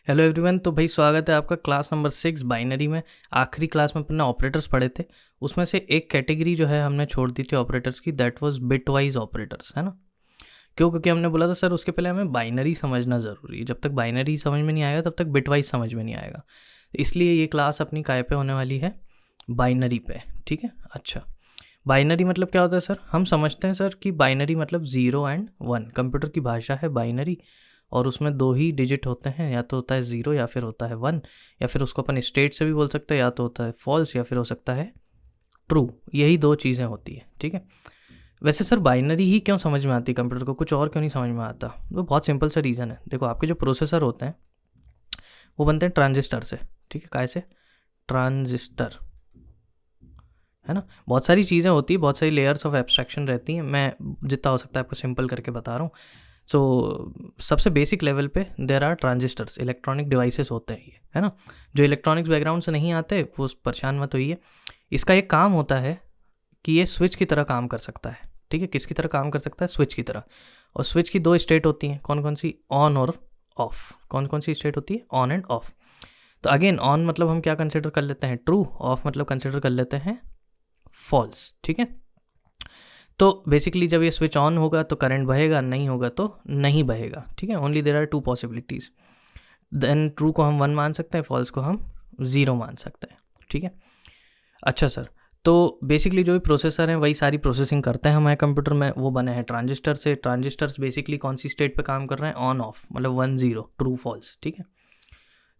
Hello everyone. तो भाई स्वागत है आपका क्लास नंबर 6 बाइनरी में। आखिरी क्लास में अपने ऑपरेटर्स पढ़े थे, उसमें से एक कैटेगरी जो है हमने छोड़ दी थी ऑपरेटर्स की, that was bit wise operators, है ना। क्यों? क्योंकि हमने बोला था सर उसके पहले हमें बाइनरी समझना ज़रूरी है, जब तक बाइनरी समझ में नहीं आएगा तब तक बिट वाइज समझ में नहीं आएगा। इसलिए ये क्लास अपनी काय पे होने वाली है, बाइनरी पे। ठीक है, अच्छा। बाइनरी मतलब क्या होता है सर? हम समझते हैं सर कि बाइनरी मतलब 0 और 1। कंप्यूटर की भाषा है बाइनरी, और उसमें दो ही डिजिट होते हैं, या तो होता है 0 या फिर होता है 1, या फिर उसको अपन स्टेट से भी बोल सकते हैं, या तो होता है फॉल्स या फिर हो सकता है ट्रू। यही दो चीज़ें होती है, ठीक है। वैसे सर बाइनरी ही क्यों समझ में आती है कंप्यूटर को, कुछ और क्यों नहीं समझ में आता? वो बहुत सिंपल सा रीज़न है। देखो, आपके जो प्रोसेसर होते हैं वो बनते हैं ट्रांजिस्टर से, ठीक है। काय से? ट्रांजिस्टर, है ना। बहुत सारी चीज़ें होती है, बहुत सारी लेयर्स ऑफ एब्स्ट्रैक्शन रहती हैं। मैं जितना हो सकता है आपको सिंपल करके बता रहा हूँ। सबसे बेसिक लेवल पे there are transistors, electronic devices होते हैं ये, है ना। जो इलेक्ट्रॉनिक्स बैकग्राउंड से नहीं आते वो परेशान मत होइए। इसका एक काम होता है कि ये स्विच की तरह काम कर सकता है, ठीक है। किसकी तरह काम कर सकता है? स्विच की तरह। और स्विच की दो स्टेट होती हैं, कौन कौन सी? ऑन और ऑफ। कौन कौन सी स्टेट होती है? On end of. तो अगेन, ऑन मतलब हम क्या कंसिडर कर लेते हैं? ट्रू। ऑफ मतलब कंसिडर कर लेते हैं फॉल्स, ठीक है। तो बेसिकली जब ये स्विच ऑन होगा तो करंट बहेगा, नहीं होगा तो नहीं बहेगा, ठीक है। Only there are two possibilities. Then true को हम 1 मान सकते हैं, फॉल्स को हम 0 मान सकते हैं, ठीक है। अच्छा सर, तो बेसिकली जो भी प्रोसेसर हैं वही सारी प्रोसेसिंग करते हैं हमारे कंप्यूटर में। वो बने हैं ट्रांजिस्टर से। ट्रांजिस्टर्स बेसिकली कौन सी स्टेट पे काम कर रहे हैं? ऑन ऑफ, मतलब 1 0, ट्रू फॉल्स, ठीक है।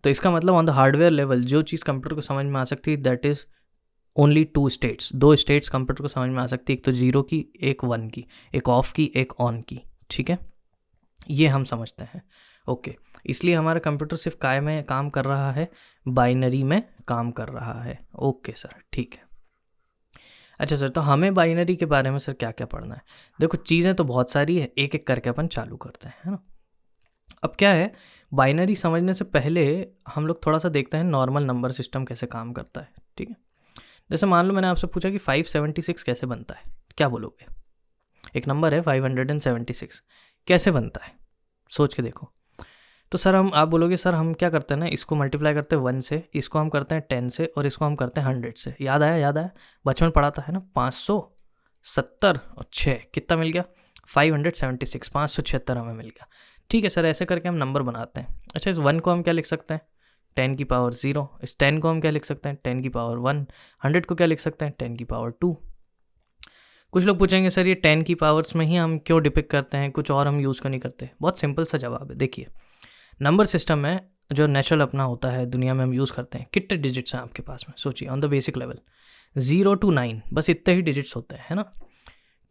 तो इसका मतलब ऑन द हार्डवेयर लेवल जो चीज़ कंप्यूटर को समझ में आ सकती है that is only 2 states. 2 states computer को समझ में आ सकती है, एक तो 0 की, एक 1 की, एक ऑफ की, एक ऑन की, ठीक है। ये हम समझते हैं, ओके। इसलिए हमारा कंप्यूटर सिर्फ काय में काम कर रहा है, बाइनरी में काम कर रहा है, ओके सर, ठीक है। अच्छा सर, तो हमें बाइनरी के बारे में सर क्या क्या पढ़ना है? देखो, चीज़ें तो बहुत सारी है, एक एक करके अपन चालू करते हैं, है ना। अब क्या है, बाइनरी समझने से पहले हम लोग थोड़ा सा देखते हैं नॉर्मल नंबर सिस्टम कैसे काम करता है, ठीक है। जैसे मान लो मैंने आपसे पूछा कि 576 कैसे बनता है, क्या बोलोगे? एक नंबर है 576, कैसे बनता है? सोच के देखो। तो सर आप बोलोगे सर हम क्या करते हैं ना, इसको मल्टीप्लाई करते हैं 1 से, इसको हम करते हैं 10 से, और इसको हम करते हैं 100 से। याद आया? याद आया, बचपन पढ़ा था, है ना। 570 और 6 कितना मिल गया? 576, 576 हमें मिल गया, ठीक है सर। ऐसे करके हम नंबर बनाते हैं। अच्छा, इस 1 को हम क्या लिख सकते हैं? 10 की पावर 0। इस 10 को हम क्या लिख सकते हैं? 10 की पावर 1। 100 को क्या लिख सकते हैं? 10 की पावर 2। कुछ लोग पूछेंगे सर ये 10 की पावर्स में ही हम क्यों डिपिक्ट करते हैं, कुछ और हम यूज़ क्यों नहीं करते? बहुत सिंपल सा जवाब है। देखिए, नंबर सिस्टम में जो नेचुरल अपना होता है दुनिया में हम यूज़ करते हैं, कितने डिजिट्स हैं आपके पास में? सोचिए on the basic level, 0 to 9, बस इतने ही डिजिट्स होते हैं, है ना।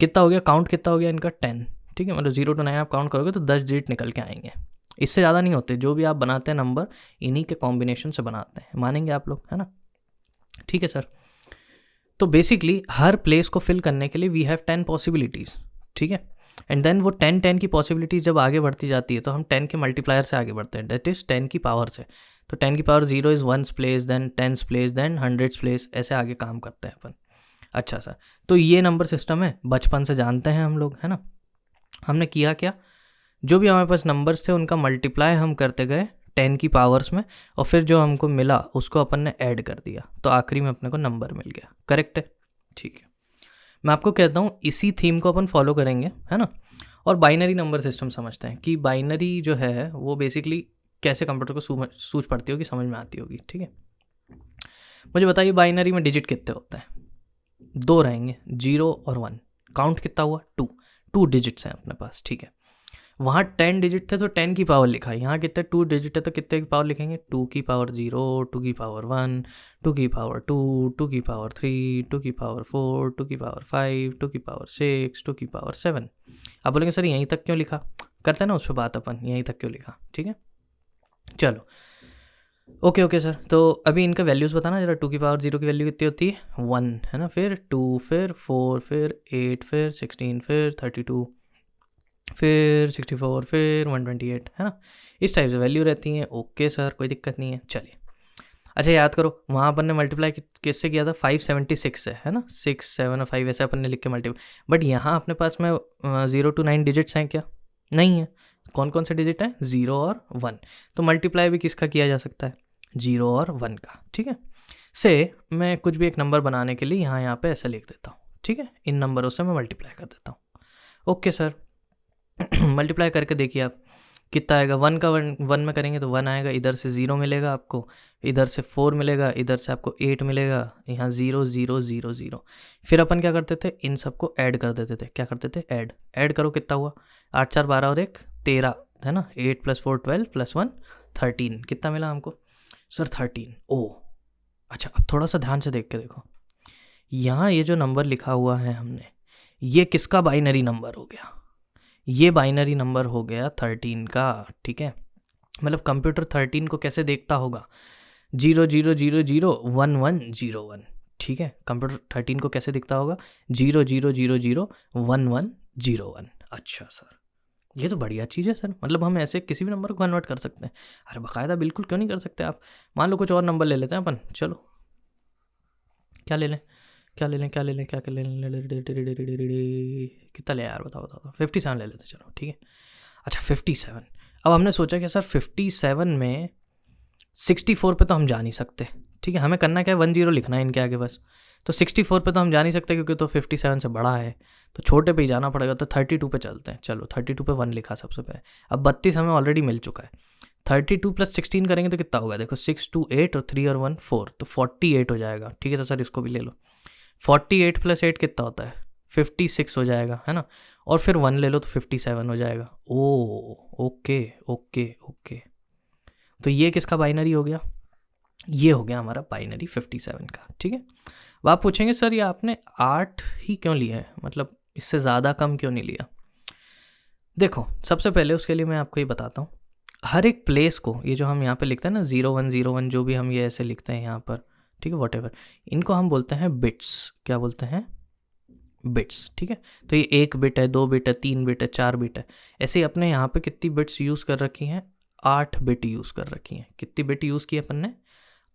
कितना हो गया काउंट? कितना हो गया इनका? 10, ठीक है। मतलब 0 to 9 आप काउंट करोगे तो 10 डिजिट निकल के आएंगे, इससे ज़्यादा नहीं होते। जो भी आप बनाते हैं नंबर, इन्हीं के कॉम्बिनेशन से बनाते हैं, मानेंगे आप लोग, है ना। ठीक है सर। तो बेसिकली हर प्लेस को फिल करने के लिए वी हैव 10 पॉसिबिलिटीज़, ठीक है। एंड देन वो 10 की पॉसिबिलिटीज़ जब आगे बढ़ती जाती है तो हम 10 के मल्टीप्लायर से आगे बढ़ते हैं, डेट इज़ 10 की पावर से। तो 10 की power 0 is 1's place, then 10's place, then 100's place, ऐसे आगे काम करते हैं अपन। अच्छा सर, तो ये नंबर सिस्टम है, बचपन से जानते हैं हम लोग, है ना। हमने किया क्या, जो भी हमारे पास नंबर्स थे उनका मल्टीप्लाई हम करते गए 10 की पावर्स में, और फिर जो हमको मिला उसको अपन ने ऐड कर दिया, तो आखिरी में अपने को नंबर मिल गया, करेक्ट है, ठीक है। मैं आपको कहता हूँ इसी थीम को अपन फॉलो करेंगे, है ना। और बाइनरी नंबर सिस्टम समझते हैं कि बाइनरी जो है वो बेसिकली कैसे कंप्यूटर को सूझ पड़ती होगी, समझ में आती होगी, ठीक है। मुझे बताइए बाइनरी में डिजिट कितने होते हैं? 2 रहेंगे, 0 और 1। काउंट कितना हुआ? 2। 2 डिजिट्स हैं अपने पास, ठीक है। वहाँ 10 डिजिट थे तो 10 की पावर लिखा, यहाँ कितने 2 डिजिट है तो कितने की पावर लिखेंगे? 2 की पावर 0, 2 की पावर 1, 2 की पावर 2, 2 की पावर 3, 2 की पावर 4, 2 की पावर 5, 2 की पावर 6, 2 की पावर 7। आप बोलेंगे सर यहीं तक क्यों लिखा? करते हैं ना उस पर बात अपन, यहीं तक क्यों लिखा, ठीक है। चलो, ओके ओके सर। तो अभी इनका वैल्यूज़ बताना जरा। 2 की पावर 0 की वैल्यू कितनी होती है? 1, है ना। फिर 2, फिर 4, फिर 8, फिर 16, फिर 32, फिर 64, फिर 128, है ना। इस टाइप से वैल्यू रहती हैं। ओके सर, कोई दिक्कत नहीं है, चलिए। अच्छा, याद करो वहाँ अपन ने मल्टीप्लाई किससे किया था? 576 से, है ना। 6, 7 और 5 ऐसे अपन ने लिख के मल्टीप्लाई। बट यहाँ अपने पास में 0 to 9 डिजिट्स हैं क्या? नहीं है। कौन कौन से डिजिट हैं, 0 और 1। तो मल्टीप्लाई भी किसका किया जा सकता है, 0 और 1 का, ठीक है। से मैं कुछ भी एक नंबर बनाने के लिए यहाँ पे ऐसे लिख देता हूँ, ठीक है, इन नंबरों से मैं मल्टीप्लाई कर देता हूँ। ओके सर, मल्टीप्लाई करके देखिए आप कितना आएगा। 1 का 1 में करेंगे तो 1 आएगा, इधर से 0 मिलेगा आपको, इधर से 4 मिलेगा, इधर से आपको 8 मिलेगा, यहाँ 0 0 0 0। फिर अपन क्या करते थे, इन सबको ऐड कर देते थे। क्या करते थे, ऐड करो, कितना हुआ, 8 4 12 और 1 13, है ना। 8 + 4 12 + 1 13, कितना मिला हमको सर, 13। ओ अच्छा, अब थोड़ा सा ध्यान से देख के देखो, यहाँ ये जो नंबर लिखा हुआ है हमने, ये किसका बाइनरी नंबर हो गया, ये बाइनरी नंबर हो गया 13 का, ठीक है। मतलब कंप्यूटर 13 को कैसे देखता होगा, 0 0 0 0 1 1 0 1, ठीक है। कंप्यूटर 13 को कैसे दिखता होगा, 0 0 0 0 1 1 0 1। अच्छा सर, ये तो बढ़िया चीज़ है सर, मतलब हम ऐसे किसी भी नंबर को कन्वर्ट कर सकते हैं। अरे बाकायदा, बिल्कुल, क्यों नहीं कर सकते आप। मान लो कुछ और नंबर ले लेते हैं अपन, चलो क्या ले लें, क्या ले लें, क्या ले लें, क्या ले लें, कितना ले यार, बताओ बताओ, 57 ले लेते, चलो ठीक है। अच्छा 57, अब हमने सोचा कि सर 57 में 64 पे तो हम जा नहीं सकते, ठीक है। हमें करना क्या है, 10 लिखना है इनके आगे बस। तो 64 पे तो हम जा नहीं सकते क्योंकि तो 57 से बड़ा है, तो छोटे पे ही जाना पड़ेगा। तो 32 पे चलते हैं, चलो 32 पे 1 लिखा सबसे पहले। अब 32 हमें ऑलरेडी मिल चुका है, 32 + 16 करेंगे तो कितना होगा, देखो 6 2 8 और 3 और 1 4, तो 48 हो जाएगा, ठीक है। तो सर इसको भी ले लो, 48 + 8 कितना होता है, 56 हो जाएगा, है ना। और फिर 1 ले लो तो 57 हो जाएगा। ओ ओके ओके ओके, तो ये किसका बाइनरी हो गया, ये हो गया हमारा बाइनरी 57 का, ठीक है। अब आप पूछेंगे सर ये आपने 8 ही क्यों लिया है, मतलब इससे ज़्यादा कम क्यों नहीं लिया। देखो सबसे पहले उसके लिए मैं आपको ये बताता हूँ, हर एक प्लेस को, ये जो हम यहाँ पे लिखते हैं ना 0 1 0 1, जो भी हम ये ऐसे लिखते हैं यहाँ पर, ठीक है, वॉटेवर, इनको हम बोलते हैं बिट्स। क्या बोलते हैं, बिट्स, ठीक है। तो ये 1 बिट है, 2 बिट है, 3 बिट है, 4 बिट है। ऐसे ही अपने यहाँ पे कितनी बिट्स यूज़ कर रखी हैं, 8 बिट यूज़ कर रखी हैं। कितनी बिट यूज़ की अपन ने,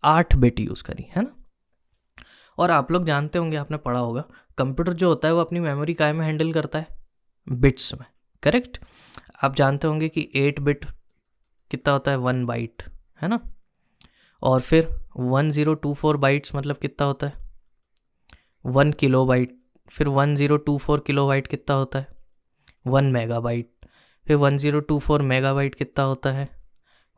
8 बिट यूज़ करी है ना। और आप लोग जानते होंगे, आपने पढ़ा होगा, कंप्यूटर जो होता है वो अपनी मेमोरी काय में हैंडल करता है, बिट्स में, करेक्ट। आप जानते होंगे कि 8 बिट कितना होता है, 1 बाइट, है ना। और फिर 1024 बाइट्स मतलब कितना होता है, 1 किलोबाइट। फिर 1024 किलोबाइट कितना होता है, 1 मेगाबाइट। फिर 1024 मेगाबाइट कितना होता है,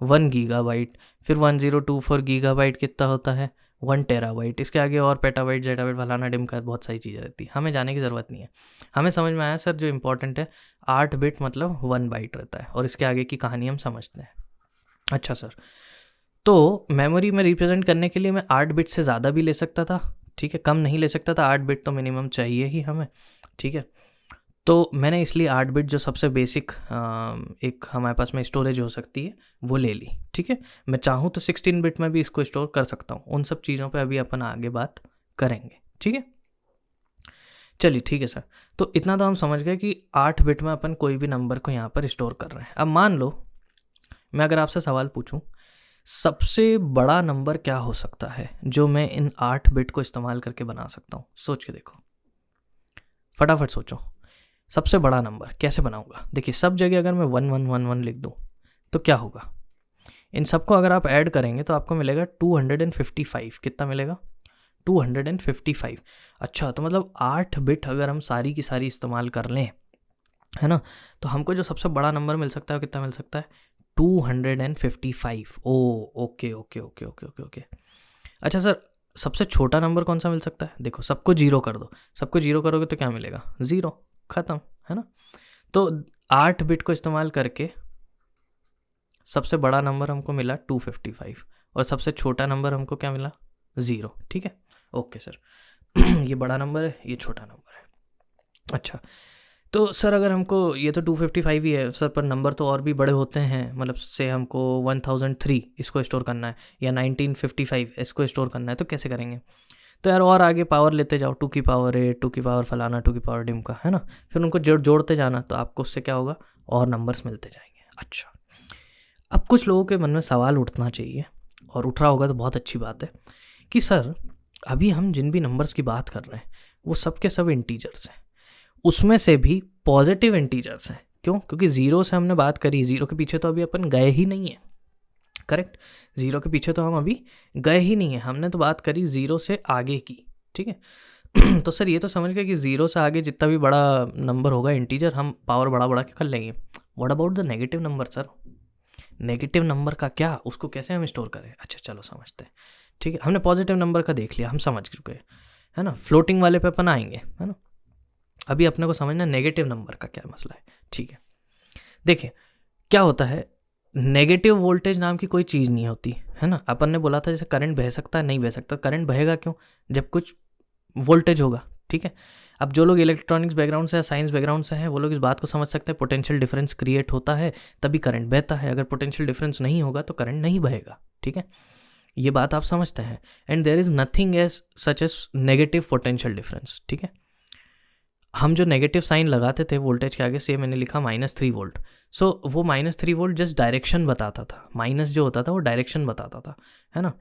1 गीगाबाइट। फिर 1024 गीगाबाइट कितना होता है, 1 टेराबाइट। इसके आगे और पेटाबाइट जेटाबाइट फलाना डिमका बहुत सारी चीज़ें रहती है, हमें जाने की ज़रूरत नहीं है। हमें समझ में आया सर, जो इंपॉर्टेंट है 8 बिट मतलब 1 बाइट रहता है, और इसके आगे की कहानी हम समझते हैं। अच्छा सर, तो मेमोरी में रिप्रेजेंट करने के लिए मैं 8 बिट से ज़्यादा भी ले सकता था, ठीक है, कम नहीं ले सकता था। 8 बिट तो मिनिमम चाहिए ही हमें, ठीक है। तो मैंने इसलिए 8 बिट जो सबसे बेसिक एक हमारे पास में स्टोरेज हो सकती है वो ले ली, ठीक है। मैं चाहूँ तो 16 बिट में भी इसको स्टोर कर सकता हूँ, उन सब चीज़ों पे अभी अपन आगे बात करेंगे, ठीक है। चलिए ठीक है सर, तो इतना तो हम समझ गए कि 8 बिट में अपन कोई भी नंबर को यहाँ पर स्टोर कर रहे हैं। अब मान लो मैं अगर आपसे सवाल पूछूं, सबसे बड़ा नंबर क्या हो सकता है जो मैं इन 8 बिट को इस्तेमाल करके बना सकता हूँ, सोच के देखो, फटाफट सोचो, सबसे बड़ा नंबर कैसे बनाऊंगा। देखिए सब जगह अगर मैं 1 1 1 1 लिख दूँ तो क्या होगा, इन सबको अगर आप ऐड करेंगे तो आपको मिलेगा 255। कितना मिलेगा, 255। अच्छा, तो मतलब 8 बिट अगर हम सारी की सारी इस्तेमाल कर लें, है ना, तो हमको जो सबसे बड़ा नंबर मिल सकता है कितना मिल सकता है, 255। Oh okay okay okay okay okay okay. अच्छा सर, सबसे छोटा नंबर कौन सा मिल सकता है, देखो सबको 0 कर दो, सबको 0 करोगे तो क्या मिलेगा, 0, ख़त्म, है ना। तो 8 बिट को इस्तेमाल करके सबसे बड़ा नंबर हमको मिला 255, और सबसे छोटा नंबर हमको क्या मिला, 0, ठीक है। ओके सर, ये बड़ा नंबर है, ये छोटा नंबर है। अच्छा, तो सर अगर हमको, ये तो 255 ही है सर, पर नंबर तो और भी बड़े होते हैं, मतलब से हमको 1003 इसको स्टोर करना है, या 1955 इसको स्टोर करना है, तो कैसे करेंगे। तो यार और आगे पावर लेते जाओ, 2 की पावर 8, 2 की पावर फलाना, 2 की पावर डिमका, है ना। फिर उनको जोड़ते जाना, तो आपको उससे क्या होगा, और नंबर्स मिलते जाएंगे। अच्छा, अब कुछ लोगों के मन में सवाल उठना चाहिए, और उठ रहा होगा तो बहुत अच्छी बात है, कि सर अभी हम जिन भी नंबर्स की बात कर रहे हैं वो सब के सब इंटीजर्स हैं, उसमें से भी पॉजिटिव इंटीजर्स हैं, क्यों? क्योंकि ज़ीरो से हमने बात करी, ज़ीरो के पीछे तो अभी अपन गए ही नहीं है, करेक्ट? ज़ीरो के पीछे तो हम अभी गए ही नहीं है, हमने तो बात करी ज़ीरो से आगे की, ठीक है? तो सर ये तो समझ गए कि ज़ीरो से आगे जितना भी बड़ा नंबर होगा इंटीजर, हम पावर बढ़ा बढ़ा के कर लेंगे। What about the negative number sir? Negative number का क्या, उसको कैसे हम स्टोर करें? अच्छा चलो समझते हैं, ठीक है? हमने पॉजिटिव नंबर का देख लिया, हम समझ चुके हैं, है ना? फ्लोटिंग वाले पे अपन आएंगे, है ना? अभी अपने को समझना नेगेटिव नंबर का क्या मसला है, ठीक है? देखिए क्या होता है, नेगेटिव वोल्टेज नाम की कोई चीज़ नहीं होती, है ना? अपन ने बोला था जैसे करंट बह सकता है, नहीं बह सकता। करंट बहेगा क्यों? जब कुछ वोल्टेज होगा, ठीक है? अब जो लोग इलेक्ट्रॉनिक्स बैकग्राउंड से या साइंस बैकग्राउंड से हैं वो लोग इस बात को समझ सकते हैं, पोटेंशियल डिफरेंस क्रिएट होता है तभी करंट बहता है, अगर पोटेंशियल डिफरेंस नहीं होगा तो करंट नहीं बहेगा, ठीक है? ये बात आप समझते हैं। And there is nothing as such as negative potential difference, ठीक है? हम जो नेगेटिव साइन लगाते थे वोल्टेज के आगे, से मैंने लिखा -3 वोल्ट, सो वो -3 वोल्ट जस्ट डायरेक्शन बताता था, माइनस जो होता था वो डायरेक्शन बताता था, है ना?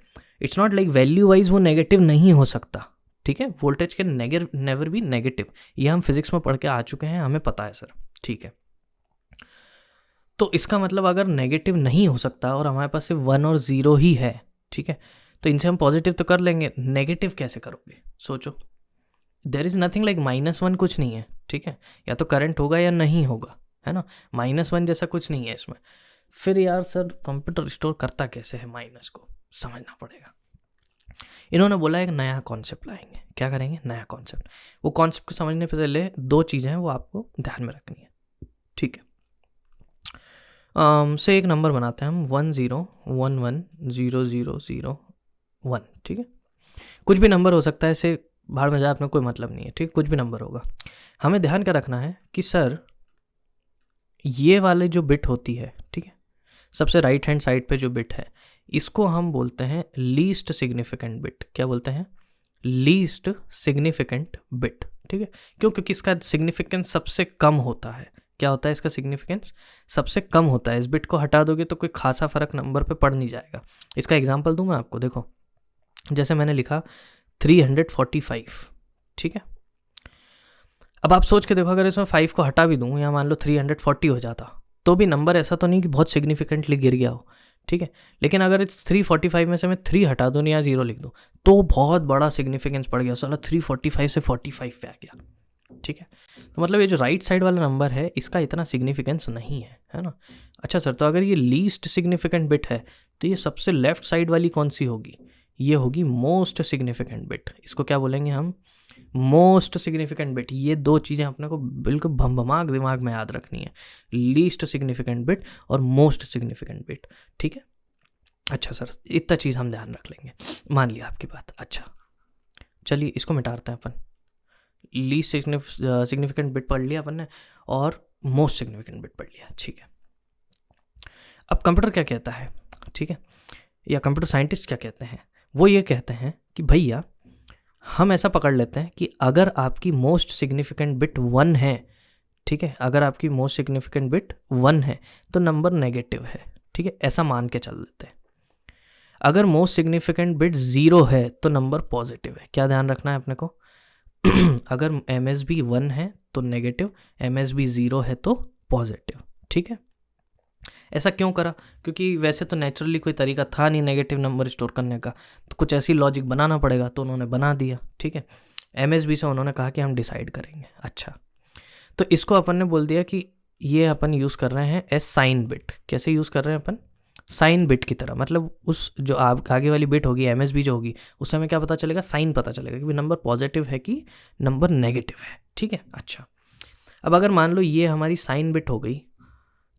It's not like value wise वो नेगेटिव नहीं हो सकता, ठीक है? वोल्टेज के नेवर भी नेगेटिव, ये हम फिजिक्स में पढ़ के आ चुके हैं, हमें पता है सर, ठीक है? तो इसका मतलब अगर नेगेटिव नहीं हो सकता और हमारे पास सिर्फ 1 और 0 ही है, ठीक है, तो इनसे हम पॉजिटिव तो कर लेंगे, नेगेटिव कैसे करोगे? सोचो। देर इज़ नथिंग लाइक -1 कुछ नहीं है, ठीक है? या तो करंट होगा या नहीं होगा, है ना? -1 जैसा कुछ नहीं है इसमें। फिर यार सर कंप्यूटर स्टोर करता कैसे है माइनस को, समझना पड़ेगा। इन्होंने बोला एक नया कॉन्सेप्ट लाएंगे। क्या करेंगे? नया कॉन्सेप्ट। वो कॉन्सेप्ट को समझने से पहले दो चीज़ें हैं वो आपको ध्यान में रखनी है, ठीक है? से एक नंबर बनाते हैं हम 10110001, ठीक है? कुछ भी नंबर हो सकता है, इसे बाहर में जाए अपना कोई मतलब नहीं है, ठीक? कुछ भी नंबर होगा। हमें ध्यान क्या रखना है कि सर ये वाले जो बिट होती है, ठीक है, सबसे राइट हैंड साइड पे जो बिट है, इसको हम बोलते हैं लीस्ट सिग्निफिकेंट बिट। क्या बोलते हैं? लीस्ट सिग्निफिकेंट बिट, ठीक है? क्यों? क्योंकि इसका सिग्निफिकेंस सबसे कम होता है। क्या होता है इसका सिग्निफिकेंस? सबसे कम होता है। इस बिट को हटा दोगे तो कोई खासा फर्क नंबर पे पड़ नहीं जाएगा। इसका एग्जांपल दूं मैं आपको, देखो जैसे मैंने लिखा 345, ठीक है? अब आप सोच के देखो, अगर इसमें 5 को हटा भी दूं या मान लो 340 हो जाता, तो भी नंबर ऐसा तो नहीं कि बहुत सिग्निफिकेंटली गिर गया हो, ठीक है? लेकिन अगर इस 345 में से मैं 3 हटा दूँ या 0 लिख दूँ तो बहुत बड़ा सिग्निफिकेंस पड़ गया, साला 345 से 45 पे आ गया, ठीक है? तो मतलब ये जो राइट साइड वाला नंबर है इसका इतना सिग्निफिकेंस नहीं है ना? अच्छा सर, तो अगर ये लीस्ट सिग्निफिकेंट बिट है तो ये सबसे लेफ्ट साइड वाली कौन सी होगी? ये होगी मोस्ट सिग्निफिकेंट बिट। इसको क्या बोलेंगे हम? Most significant bit. ये दो चीज़ें अपने को बिल्कुल भमभमाक दिमाग में याद रखनी है, लीस्ट सिग्निफिकेंट बिट और मोस्ट सिग्निफिकेंट बिट, ठीक है? अच्छा सर, इतना चीज़ हम ध्यान रख लेंगे, मान लिया आपकी बात। अच्छा चलिए इसको मिटाते हैं अपन। लीस्ट सिग्निफिकेंट बिट पढ़ लिया अपन ने और मोस्ट सिग्निफिकेंट बिट पढ़ लिया, ठीक है? अब कंप्यूटर क्या कहता है, ठीक है, या कंप्यूटर साइंटिस्ट क्या कहते हैं? वो ये कहते हैं कि भैया हम ऐसा पकड़ लेते हैं कि अगर आपकी मोस्ट सिग्निफिकेंट बिट 1 है, ठीक है, अगर आपकी मोस्ट सिग्निफिकेंट बिट 1 है तो नंबर नेगेटिव है, ठीक है? ऐसा मान के चल लेते हैं। अगर मोस्ट सिग्निफिकेंट बिट 0 है तो नंबर पॉजिटिव है। क्या ध्यान रखना है अपने को? अगर MSB 1 है तो नेगेटिव, MSB 0 है तो पॉजिटिव, ठीक है? ऐसा क्यों करा? क्योंकि वैसे तो नेचुरली कोई तरीका था नहीं नेगेटिव नंबर स्टोर करने का, तो कुछ ऐसी लॉजिक बनाना पड़ेगा, तो उन्होंने बना दिया, ठीक है? MSB से उन्होंने कहा कि हम डिसाइड करेंगे। अच्छा, तो इसको अपन ने बोल दिया कि ये अपन यूज़ कर रहे हैं एस साइन बिट। कैसे यूज़ कर रहे हैं अपन? साइन बिट की तरह। मतलब उस जो आगे वाली बिट होगी MSB जो होगी, उस समय क्या पता चलेगा? साइन पता चलेगा कि नंबर पॉजिटिव है कि नंबर नेगेटिव है, ठीक है? अच्छा, अब अगर मान लो ये हमारी साइन बिट हो गई,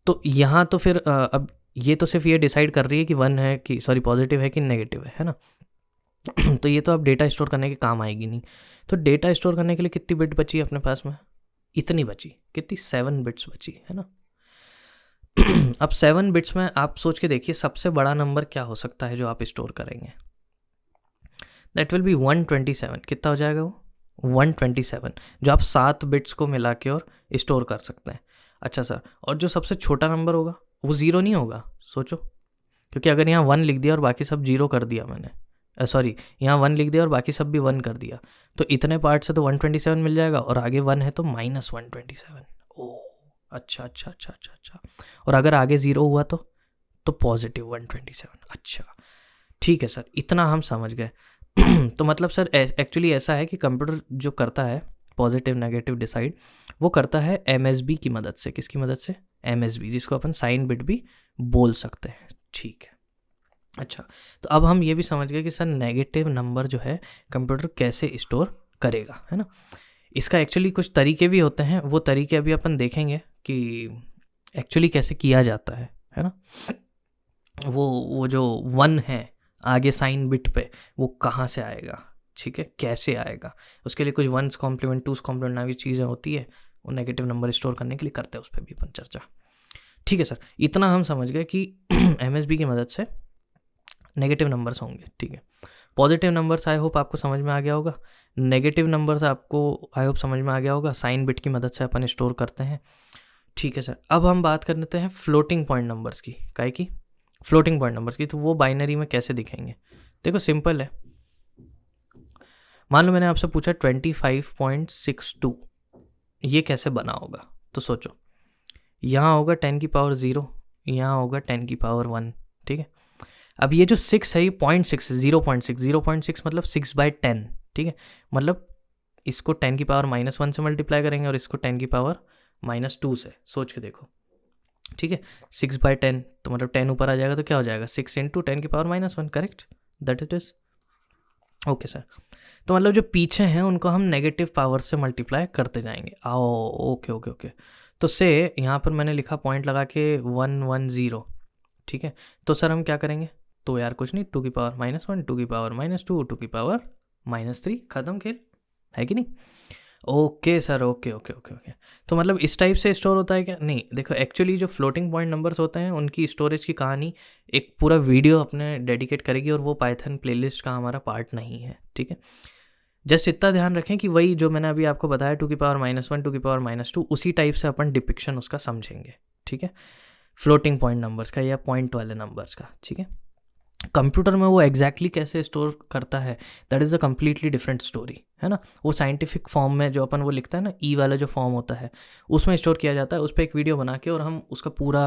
तो यहाँ तो फिर अब ये तो सिर्फ ये डिसाइड कर रही है कि 1 है कि पॉजिटिव है कि नेगेटिव है ना? तो ये तो अब डेटा स्टोर करने के काम आएगी नहीं। तो डेटा स्टोर करने के लिए कितनी बिट बची अपने पास में? इतनी बची। कितनी? 7 बिट्स बची, है ना? अब 7 बिट्स में आप सोच के देखिए सबसे बड़ा नंबर क्या हो सकता है जो आप स्टोर करेंगे? That will be 127। कितना हो जाएगा वो? 127, जो आप 7 बिट्स को मिला के और स्टोर कर सकते हैं। अच्छा सर, और जो सबसे छोटा नंबर होगा वो 0 नहीं होगा? सोचो, क्योंकि अगर यहाँ 1 लिख दिया और बाकी सब 0 कर दिया मैंने, यहाँ 1 लिख दिया और बाकी सब भी 1 कर दिया, तो इतने पार्ट से तो 127 मिल जाएगा, और आगे 1 है तो -127। ओह, अच्छा अच्छा अच्छा अच्छा अच्छा। और अगर आगे ज़ीरो हुआ तो पॉजिटिव 127। अच्छा ठीक है सर, इतना हम समझ गए। तो मतलब सर एक्चुअली ऐसा है कि कंप्यूटर जो करता है पॉजिटिव नेगेटिव डिसाइड, वो करता है एमएसबी की मदद से। किसकी मदद से? एमएसबी, जिसको अपन साइन बिट भी बोल सकते हैं। ठीक है। अच्छा, तो अब हम ये भी समझ गए कि सर नेगेटिव नंबर जो है कंप्यूटर कैसे स्टोर करेगा, है ना। इसका एक्चुअली कुछ तरीके भी होते हैं, वो तरीके अभी अपन देखेंगे कि एक्चुअली कैसे किया जाता है ना। वो जो वन है आगे साइन बिट पे, वो कहाँ से आएगा, ठीक है, कैसे आएगा, उसके लिए कुछ वंस कॉम्प्लीमेंट टूस कॉम्प्लीमेंट नाम की चीज़ें होती है, वो नेगेटिव नंबर स्टोर करने के लिए करते हैं, उस पर भी अपन चर्चा। ठीक है सर, इतना हम समझ गए कि एमएसबी की मदद से नेगेटिव नंबर्स होंगे। ठीक है, पॉजिटिव नंबर्स आई होप आपको समझ में आ गया होगा, नेगेटिव नंबर्स आपको आई होप समझ में आ गया होगा, साइन बिट की मदद से अपन स्टोर करते हैं। ठीक है सर, अब हम बात कर लेते हैं फ्लोटिंग पॉइंट नंबर्स की। काहे की? फ्लोटिंग पॉइंट नंबर्स की। तो वो बाइनरी में कैसे दिखेंगे? देखो सिंपल है, मान लो मैंने आपसे पूछा 25.62, ये कैसे बना होगा? तो सोचो, यहाँ होगा 10⁻�0, यहाँ होगा 10⁻1। ठीक है, अब ये जो 6 है, ये 0.6, 0.6 मतलब 6/10। ठीक है, मतलब इसको 10⁻⁻1 से मल्टीप्लाई करेंगे और इसको 10⁻⁻2 से। सोच के देखो, ठीक है, 6/10 तो मतलब 10 ऊपर आ जाएगा तो क्या हो जाएगा? 6 × 10⁻⁻1। Correct, that it is okay sir. तो मतलब जो पीछे हैं उनको हम नेगेटिव पावर से मल्टीप्लाई करते जाएंगे। आओ, ओके ओके ओके। तो से यहाँ पर मैंने लिखा पॉइंट लगा के 110। ठीक है, तो सर हम क्या करेंगे? तो यार कुछ नहीं, 2⁻⁻1, 2⁻⁻2, 2⁻−3, खत्म खेल, है कि नहीं? Okay sir, okay okay okay okay. तो मतलब इस टाइप से स्टोर होता है क्या? नहीं, देखो एक्चुअली जो फ्लोटिंग पॉइंट नंबर्स होते हैं उनकी स्टोरेज की कहानी एक पूरा वीडियो अपने डेडिकेट करेगी, और वो पाइथन प्लेलिस्ट का हमारा पार्ट नहीं है। ठीक है, जस्ट इतना ध्यान रखें कि वही जो मैंने अभी आपको बताया 2⁻−1, 2⁻−2, उसी टाइप से अपन डिपिक्शन उसका समझेंगे। ठीक है, फ्लोटिंग पॉइंट नंबर्स का या पॉइंट वाले नंबर्स का। ठीक है, कंप्यूटर में वो एग्जैक्टली कैसे स्टोर करता है, that is a completely different story, है ना। वो साइंटिफिक फॉर्म में जो अपन वो लिखता है ना, ई वाला जो फॉर्म होता है, उसमें स्टोर किया जाता है। उस पर एक वीडियो बना के और हम उसका पूरा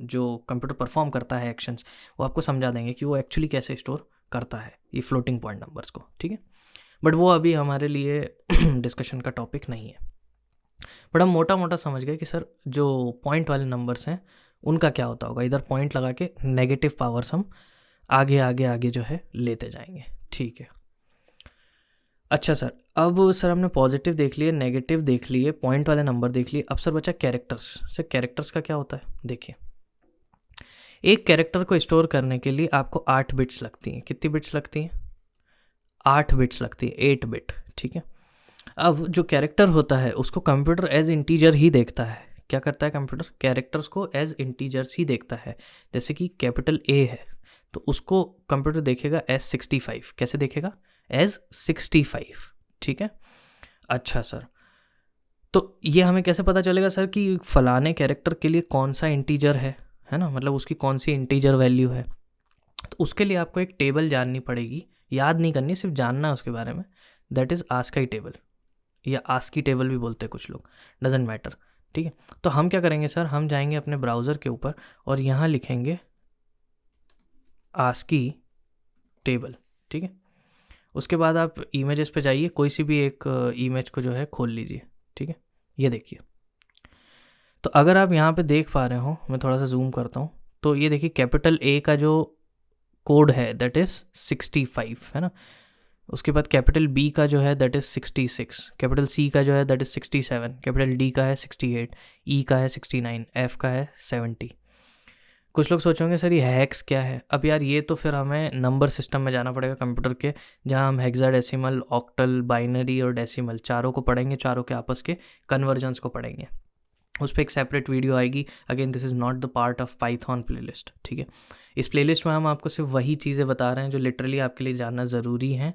जो कंप्यूटर परफॉर्म करता है एक्शंस, वो आपको समझा देंगे कि वो एक्चुअली कैसे स्टोर करता है ये फ्लोटिंग पॉइंट नंबर्स को। ठीक है, बट वो अभी हमारे लिए डिस्कशन का टॉपिक नहीं है। बट हम मोटा मोटा समझ गए कि सर जो पॉइंट वाले नंबर्स हैं उनका क्या होता होगा। इधर पॉइंट लगा के नेगेटिव पावर्स हम आगे आगे आगे जो है लेते जाएंगे। ठीक है, अच्छा सर, अब सर हमने पॉजिटिव देख लिए, नेगेटिव देख लिए, पॉइंट वाले नंबर देख लिए। अब सर बचा कैरेक्टर्स। सर कैरेक्टर्स का क्या होता है? देखिए, एक कैरेक्टर को स्टोर करने के लिए आपको 8 बिट्स लगती हैं। कितनी बिट्स लगती हैं? 8 बिट्स लगती है, 8 बिट। ठीक है, अब जो कैरेक्टर होता है उसको कंप्यूटर एज इंटीजर ही देखता है। क्या करता है कंप्यूटर? कैरेक्टर्स को एज इंटीजर्स ही देखता है। जैसे कि कैपिटल ए है तो उसको कंप्यूटर देखेगा एज 65। कैसे देखेगा? एज 65। ठीक है, अच्छा सर, तो ये हमें कैसे पता चलेगा सर कि फलाने कैरेक्टर के लिए कौन सा इंटीजर है ना, मतलब उसकी कौन सी इंटीजर वैल्यू है? तो उसके लिए आपको एक टेबल जाननी पड़ेगी, याद नहीं करनी, सिर्फ जानना है उसके बारे में। दैट इज़ आस्काई टेबल, या आस्की टेबल भी बोलते हैं कुछ लोग, डजेंट मैटर। ठीक है, तो हम क्या करेंगे सर, हम जाएंगे अपने ब्राउज़र के ऊपर और यहाँ लिखेंगे आस्की टेबल। ठीक है, उसके बाद आप इमेजेस पे जाइए, कोई सी भी एक इमेज को जो है खोल लीजिए। ठीक है, ये देखिए, तो अगर आप यहाँ पे देख पा रहे हो, मैं थोड़ा सा जूम करता हूँ, तो ये देखिए कैपिटल ए का जो कोड है दैट इज़ 65, है ना। उसके बाद कैपिटल बी का जो है दैट इज़ 66, कैपिटल सी का जो है दैट इज़ 67, कैपिटल डी का है 68, ई का है 69, एफ का है 70। कुछ लोग सोचेंगे सर ये हैक्स क्या है? अब यार ये तो फिर हमें नंबर सिस्टम में जाना पड़ेगा कंप्यूटर के, जहाँ हम हेक्साडेसिमल, ऑक्टल, बाइनरी और डेसिमल चारों को पढ़ेंगे, चारों के आपस के कन्वर्जन्स को पढ़ेंगे। उस पर एक सेपरेट वीडियो आएगी। Again this is not the part of Python playlist. ठीक है, इस प्लेलिस्ट में हम आपको सिर्फ वही चीज़ें बता रहे हैं जो लिटरली आपके लिए जानना ज़रूरी है।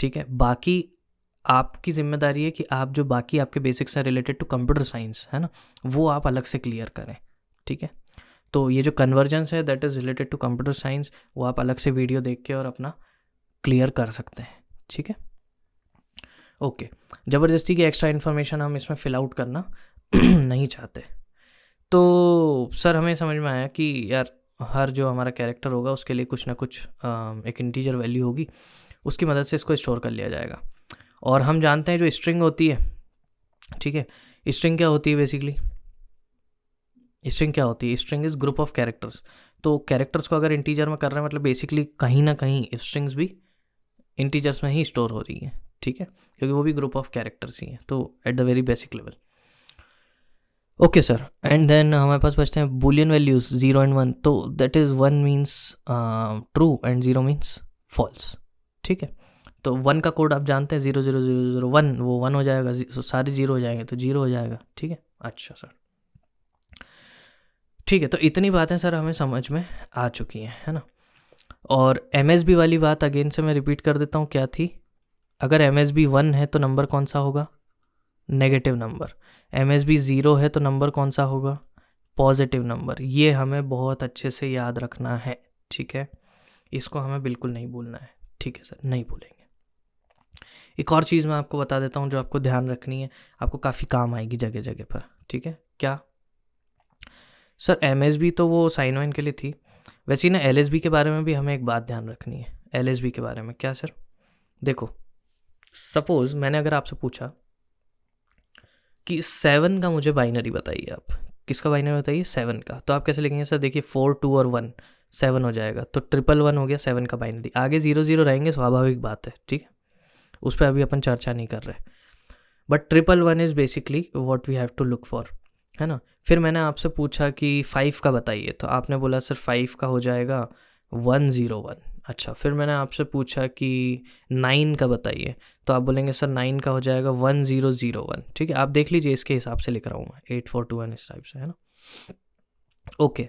ठीक है, बाकी आपकी जिम्मेदारी है कि आप जो बाकी आपके बेसिक्स हैं रिलेटेड टू कंप्यूटर साइंस, है ना, वो आप अलग से क्लियर करें। ठीक है, तो ये जो कन्वर्जेंस है that is related to computer science, वो आप अलग से वीडियो देख के और अपना क्लियर कर सकते हैं। ठीक है, ओके, ज़बरदस्ती की एक्स्ट्रा इन्फॉर्मेशन हम इसमें फिल आउट करना नहीं चाहते। तो सर हमें समझ में आया कि यार हर जो हमारा कैरेक्टर होगा उसके लिए कुछ ना कुछ एक इंटीजर वैल्यू होगी, उसकी मदद से इसको स्टोर कर लिया जाएगा। और हम जानते हैं जो स्ट्रिंग होती है, ठीक है, स्ट्रिंग क्या होती है बेसिकली, स्ट्रिंग क्या होती है, string is group of characters. तो कैरेक्टर्स को अगर इंटीजर में कर रहे हैं मतलब बेसिकली कहीं ना कहीं स्ट्रिंग्स भी इंटीजर्स में ही स्टोर हो रही हैं, ठीक है, क्योंकि वो भी ग्रुप ऑफ कैरेक्टर्स ही हैं, तो at the very basic level. Okay sir, and then हमारे पास बचते हैं बुलियन वैल्यूज़ 0 एंड 1। तो that is 1 means true and 0 means false, ठीक है। तो 1 का कोड आप जानते हैं 0 0 0 0 1, वो 1 हो जाएगा, सारे 0 हो जाएंगे तो 0 हो जाएगा, ठीक है। अच्छा सर, ठीक है, तो इतनी बातें सर हमें समझ में आ चुकी हैं, है ना। और MSB वाली बात अगेन से मैं रिपीट कर देता हूँ, क्या थी, अगर MSB 1 है तो नंबर कौन सा होगा, नेगेटिव नंबर। MSB 0 है तो नंबर कौन सा होगा, पॉजिटिव नंबर। ये हमें बहुत अच्छे से याद रखना है, ठीक है, इसको हमें बिल्कुल नहीं भूलना है, ठीक है सर, नहीं भूलेंगे। एक और चीज़ मैं आपको बता देता हूँ जो आपको ध्यान रखनी है, आपको काफ़ी काम आएगी जगह जगह पर, ठीक है। क्या सर, MSB तो वो साइन वाइन के लिए थी, वैसे ही ना LSB के बारे में भी हमें एक बात ध्यान रखनी है। LSB के बारे में क्या सर, देखो सपोज़ मैंने अगर आपसे पूछा कि 7 का मुझे बाइनरी बताइए, आप किसका बाइनरी बताइए, 7 का, तो आप कैसे लिखेंगे सर, देखिए 4 2 और 1 7 हो जाएगा, तो 111 हो गया 7 का बाइनरी। आगे 0 0 रहेंगे, स्वाभाविक बात है, ठीक है, उस पर अभी अपन चर्चा नहीं कर रहे, but 111 is basically what we have to look for, है ना। फिर मैंने आपसे पूछा कि 5 का बताइए, तो आपने बोला सर 5 का हो जाएगा 101। अच्छा, फिर मैंने आपसे पूछा कि 9 का बताइए, तो आप बोलेंगे सर 9 का हो जाएगा 1001, ठीक है। आप देख लीजिए, इसके हिसाब से लिख रहा हूँ मैं, 8421 इस टाइप से, है ना। ओके,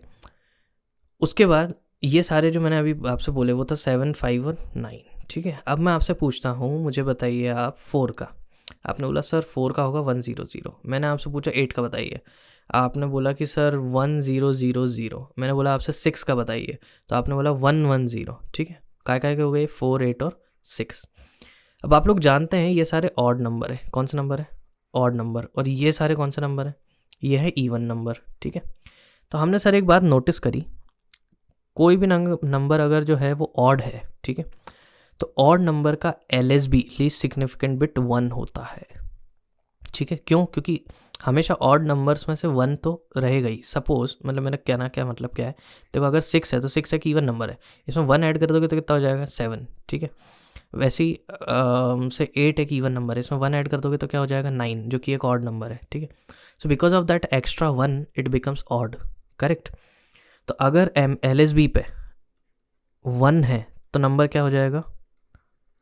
उसके बाद ये सारे जो मैंने अभी आपसे बोले वो था 7 5 और 9, ठीक है। अब मैं आपसे पूछता हूँ, मुझे बताइए आप 4 का, आपने बोला सर 4 का होगा 100। मैंने आपसे पूछा 8 का बताइए, आपने बोला कि सर 1000। मैंने बोला आपसे 6 का बताइए, तो आपने बोला 110, ठीक है। काय काय के हो गए 4 8 और 6। अब आप लोग जानते हैं ये सारे ऑड नंबर है, कौन सा नंबर है, ऑड नंबर, और ये सारे कौन सा नंबर है, ये है इवन नंबर, ठीक है। तो हमने सर एक बात नोटिस करी, कोई भी नंबर अगर जो है वो ऑड है, ठीक है, तो ऑड नंबर का LSB लीस्ट सिग्निफिकेंट बिट 1 होता है, ठीक है। क्यों, क्योंकि हमेशा ऑड नंबर्स में से 1 तो रहेगा ही। सपोज मतलब मैंने कहना क्या मतलब क्या है, देखो अगर 6 है तो 6 एक इवन नंबर है, इसमें 1 ऐड कर दोगे तो कितना हो जाएगा 7, ठीक है। वैसे ही से 8 एक इवन नंबर है, इसमें 1 ऐड कर दोगे तो क्या हो जाएगा 9, जो कि एक ऑड नंबर है, ठीक है। So because of that extra 1 it becomes odd, correct. तो अगर LSB पे 1 है तो नंबर क्या हो जाएगा,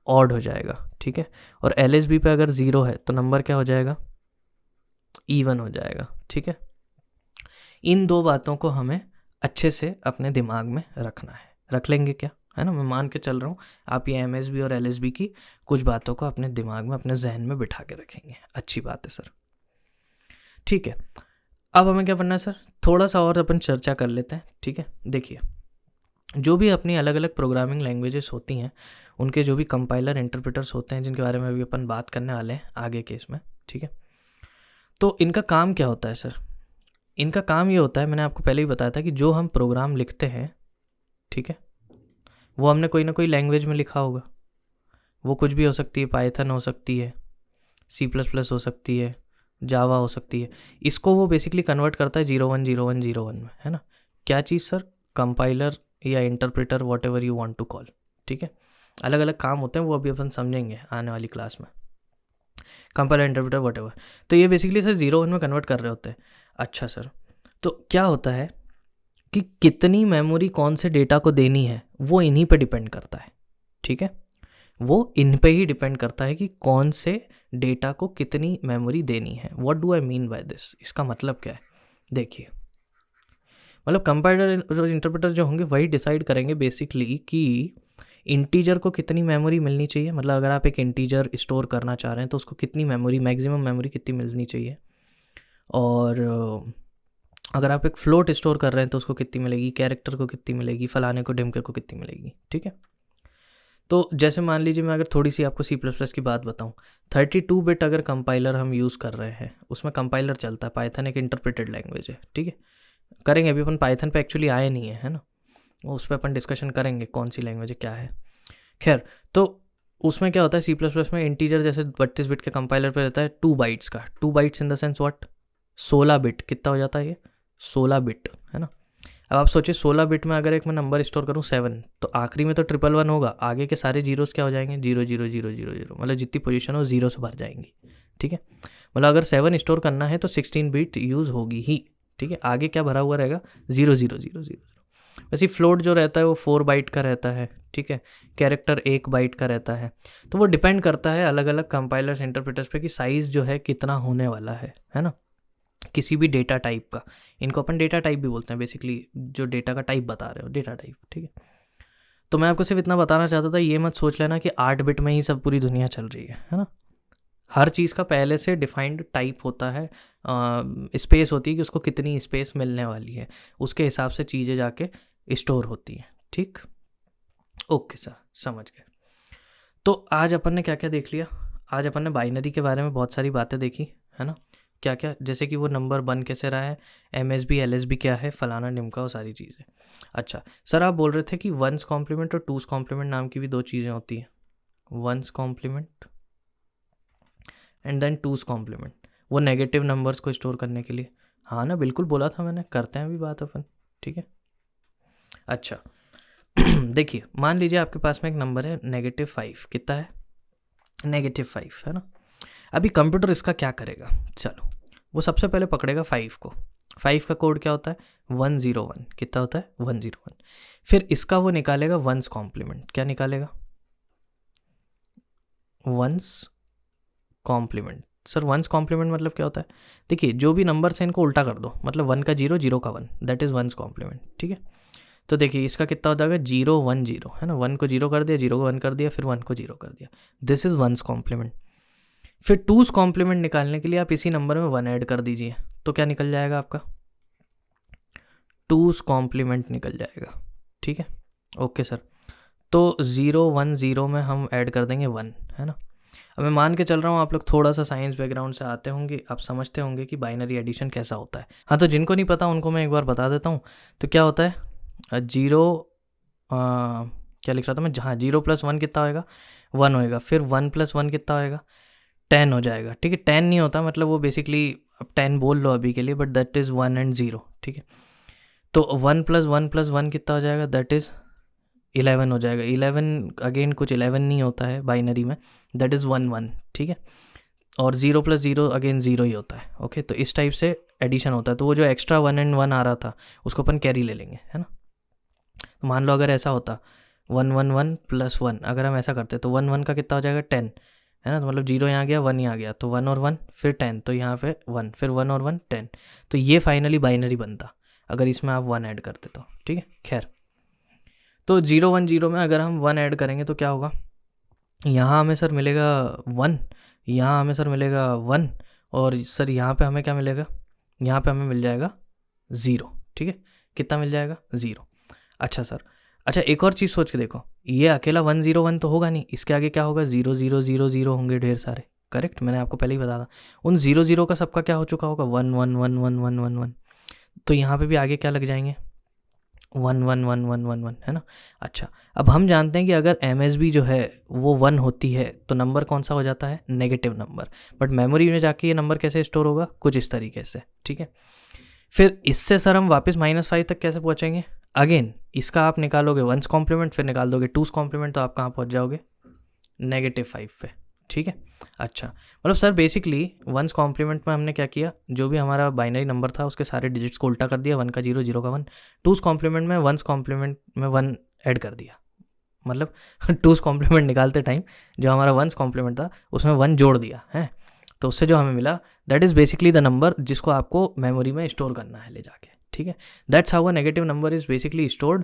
ऑड हो जाएगा, ठीक है। और LSB पे अगर 0 है तो नंबर क्या हो जाएगा, इवन हो जाएगा, ठीक है। इन दो बातों को हमें अच्छे से अपने दिमाग में रखना है, रख लेंगे क्या, है ना। मैं मान के चल रहा हूँ आप ये MSB और LSB की कुछ बातों को अपने दिमाग में, अपने जहन में बिठा के रखेंगे, अच्छी बात है सर, ठीक है। अब हमें क्या करना है सर, थोड़ा सा और अपन चर्चा कर लेते हैं, ठीक है। देखिए, जो भी अपनी अलग अलग प्रोग्रामिंग लैंग्वेजेस होती हैं, उनके जो भी कंपाइलर इंटरप्रेटर्स होते हैं, जिनके बारे में अभी अपन बात करने वाले हैं आगे के इसमें, ठीक है। तो इनका काम क्या होता है सर, इनका काम ये होता है, मैंने आपको पहले ही बताया था कि जो हम प्रोग्राम लिखते हैं, ठीक है, वो हमने कोई ना कोई लैंग्वेज में लिखा होगा, वो कुछ भी हो सकती है, पाइथन हो सकती है, C++ हो सकती है, जावा हो सकती है। इसको वो बेसिकली कन्वर्ट करता है 010101 में, है ना। क्या चीज़ सर, कंपाइलर या interpreter, whatever you want to call, ठीक है। अलग अलग काम होते हैं, वो अभी अपन समझेंगे आने वाली क्लास में, कंपाइलर इंटरप्रेटर वॉट एवर। तो ये बेसिकली सर 01 में कन्वर्ट कर रहे होते हैं। अच्छा सर, तो क्या होता है कि कितनी मेमोरी कौन से डेटा को देनी है वो इन्हीं पे डिपेंड करता है, ठीक है। वो इन पे ही डिपेंड करता है कि कौन से डेटा को कितनी मेमोरी देनी है। What do I mean by this, इसका मतलब क्या है, देखिए, मतलब कंपाइलर और इंटरप्रेटर जो होंगे वही डिसाइड करेंगे बेसिकली कि इंटीजर को कितनी मेमोरी मिलनी चाहिए। मतलब अगर आप एक इंटीजर स्टोर करना चाह रहे हैं तो उसको कितनी मेमोरी, मैक्सिमम मेमोरी कितनी मिलनी चाहिए, और अगर आप एक फ्लोट स्टोर कर रहे हैं तो उसको कितनी मिलेगी, कैरेक्टर को कितनी मिलेगी, फलाने को ढिमके को कितनी मिलेगी, ठीक है। तो जैसे मान लीजिए मैं अगर थोड़ी सी आपको C++ की बात बताऊं, 32 बिट अगर कंपाइलर हम यूज़ कर रहे हैं, उसमें कंपाइलर चलता है, पाइथन एक इंटरप्रेटेड लैंग्वेज है, ठीक है। करेंगे अभी अपन, पाइथन पे एक्चुअली आए नहीं है ना, उस पर अपन डिस्कशन करेंगे कौन सी लैंग्वेज है क्या है। खैर, तो उसमें क्या होता है C++ में, इंटीजर जैसे 32 बिट के कंपाइलर पे रहता है 2 बाइट्स का, 2 bytes in the sense what, 16 bit. कितना हो जाता है ये, 16 बिट, है ना। अब आप सोचिए 16 बिट में अगर एक मैं नंबर स्टोर करूँ 7, तो आखिरी में तो 111 होगा, आगे के सारे जीरोस क्या हो जाएंगे, 0 0 0 0 0, मतलब जितनी पोजीशन हो जीरो से भर जाएंगी, ठीक है। मतलब अगर 7 स्टोर करना है तो 16 बिट यूज़ होगी ही, ठीक है। आगे क्या भरा हुआ रहेगा, 0 0 0 0 0। वैसे फ्लोट जो रहता है वो 4 बाइट का रहता है, ठीक है। कैरेक्टर 1 बाइट का रहता है। तो वो डिपेंड करता है अलग अलग कंपाइलर्स इंटरप्रेटर्स पे कि साइज़ जो है कितना होने वाला है ना, किसी भी डेटा टाइप का। इनको अपन डेटा टाइप भी बोलते हैं बेसिकली, जो डेटा का टाइप बता रहे हो, डेटा टाइप, ठीक है। तो मैं आपको सिर्फ इतना बताना चाहता था, ये मत सोच लेना कि 8 बिट में ही सब पूरी दुनिया चल रही है ना। हर चीज़ का पहले से डिफाइंड टाइप होता है, स्पेस होती है कि उसको कितनी स्पेस मिलने वाली है, उसके हिसाब से चीज़ें जाके स्टोर होती हैं, ठीक। ओके सर, समझ गए। तो आज अपन ने क्या क्या देख लिया, आज अपन ने बाइनरी के बारे में बहुत सारी बातें देखी, है ना। क्या क्या, जैसे कि वो नंबर बन कैसे रहा है, MSB LSB क्या है, फलाना निमका, वो सारी चीज़ें। अच्छा सर, आप बोल रहे थे कि वंस कॉम्प्लीमेंट और टूस कॉम्प्लीमेंट नाम की भी 2 चीज़ें होती हैं, one's complement and then two's complement, वो नेगेटिव नंबर्स को स्टोर करने के लिए। हाँ ना, बिल्कुल बोला था मैंने, करते हैं अभी बात अपन, ठीक है। अच्छा देखिए, मान लीजिए आपके पास में एक नंबर है -5, कितना है, -5, है ना। अभी कंप्यूटर इसका क्या करेगा, चलो वो सबसे पहले पकड़ेगा 5 को, 5 का कोड क्या होता है, 101, कितना होता है 101। फिर इसका वो निकालेगा वंस कॉम्प्लीमेंट, क्या निकालेगा, one's complement. Sir one's complement मतलब क्या होता है, देखिए जो भी नंबर्स हैं इनको उल्टा कर दो, मतलब 1 का 0, 0 का 1, दैट इज़ वंस कॉम्प्लीमेंट, ठीक है। तो देखिए इसका कितना हो जाएगा, 0 1 0, है ना। 1 को 0 कर दिया, 0 को 1 कर दिया, फिर 1 को 0 कर दिया, दिस इज़ वंस कॉम्प्लीमेंट। फिर टूस कॉम्प्लीमेंट निकालने के लिए आप इसी नंबर में 1 ऐड कर दीजिए, तो क्या निकल जाएगा आपका, टूस कॉम्प्लीमेंट निकल जाएगा, ठीक है। ओके सर, तो 0 1 0 में हम ऐड कर देंगे 1, है ना। अब मैं मान के चल रहा हूँ आप लोग थोड़ा सा साइंस बैकग्राउंड से आते होंगे, आप समझते होंगे कि बाइनरी एडिशन कैसा होता है। हाँ, तो जिनको नहीं पता उनको मैं एक बार बता देता हूँ। तो क्या होता है, 0 क्या लिख रहा था मैं, जहाँ 0 + 1 कितना होएगा, 1 होएगा। फिर 1 + 1 कितना होएगा, 10 हो जाएगा, ठीक है। 10 नहीं होता, मतलब वो बेसिकली, अब 10 बोल लो अभी के लिए, बट दैट इज़ 1 and 0, ठीक है। तो 1 + 1 + 1 कितना हो जाएगा, दैट इज़ 11 हो जाएगा। 11 अगेन कुछ 11 नहीं होता है बाइनरी में, दैट इज़ 1 1, ठीक है। और 0 + 0 अगेन 0 ही होता है, ओके। तो इस टाइप से एडिशन होता है। तो वो जो एक्स्ट्रा 1 and 1 आ रहा था उसको अपन कैरी ले लेंगे, है ना। तो मान लो अगर ऐसा होता 1 1 1 + 1, अगर हम ऐसा करते तो 1 1 का कितना हो जाएगा, 10, है ना। तो मतलब 0 यहाँ गया, 1 यहाँ गया, तो 1 और 1 फिर 10, तो यहाँ पे 1, फिर 1 और 1 10। तो ये फाइनली बाइनरी बनता अगर इसमें आप 1 ऐड करते तो, ठीक है। खैर, तो 0 1 0 में अगर हम 1 ऐड करेंगे तो क्या होगा, यहाँ हमें सर मिलेगा 1, यहाँ हमें सर मिलेगा 1, और सर यहाँ पे हमें क्या मिलेगा, यहाँ पे हमें मिल जाएगा 0, ठीक है। कितना मिल जाएगा, 0। अच्छा सर, अच्छा एक और चीज़ सोच के देखो, ये अकेला 1 0 1 तो होगा नहीं, इसके आगे क्या होगा, 0 0 0 0 होंगे ढेर सारे, करेक्ट। मैंने आपको पहले ही बताया था, उन 0 0 का सबका क्या हो चुका होगा, 1 1 1 1 1 1 1। तो यहाँ पे भी आगे क्या लग जाएंगे, 1 1 1 1 1 1, है ना। अच्छा, अब हम जानते हैं कि अगर MSB जो है वो 1 होती है तो नंबर कौन सा हो जाता है, नेगेटिव नंबर। बट मेमोरी में जाके ये नंबर कैसे स्टोर होगा, कुछ इस तरीके से, ठीक है। फिर इससे सर हम वापस -5 तक कैसे पहुँचेंगे, अगेन इसका आप निकालोगे वंस कॉम्प्लीमेंट, फिर निकाल दोगे टूस कॉम्प्लीमेंट, तो आप कहाँ पहुँच जाओगे, -5 पे, ठीक है। अच्छा, मतलब सर बेसिकली वंस कॉम्प्लीमेंट में हमने क्या किया, जो भी हमारा बाइनरी नंबर था उसके सारे डिजिट्स को उल्टा कर दिया, 1 का 0 0 का 1। टूस कॉम्प्लीमेंट में वंस कॉम्प्लीमेंट में 1 ऐड कर दिया, मतलब टूस कॉम्प्लीमेंट निकालते टाइम जो हमारा वंस कॉम्प्लीमेंट था उसमें 1 जोड़ दिया है, तो उससे जो हमें मिला that is basically the number जिसको आपको मेमोरी में स्टोर करना है ले जाके, ठीक है। That's how a negative number is basically stored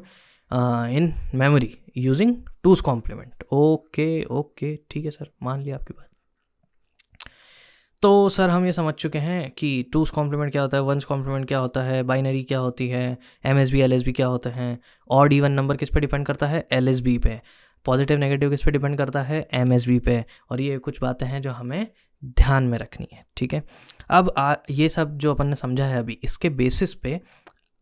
in memory using two's complement. Okay okay, ठीक है सर, मान लिया आपकी बात। तो सर हम ये समझ चुके हैं कि टूस कॉम्प्लीमेंट क्या होता है, वंस कॉम्प्लीमेंट क्या होता है, बाइनरी क्या होती है, MSB LSB क्या होते हैं, ऑड इवन नंबर किस पे डिपेंड करता है, LSB पे। पॉजिटिव नेगेटिव किस पे डिपेंड करता है, MSB पे। और ये कुछ बातें हैं जो हमें ध्यान में रखनी है, ठीक है। अब ये सब जो अपन ने समझा है अभी, इसके बेसिस पे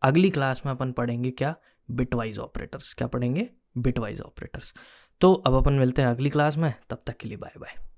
अगली क्लास में अपन पढ़ेंगे क्या, बिटवाइज ऑपरेटर्स। क्या पढ़ेंगे, बिटवाइज ऑपरेटर्स। तो अब अपन मिलते हैं अगली क्लास में, तब तक के लिए बाय बाय।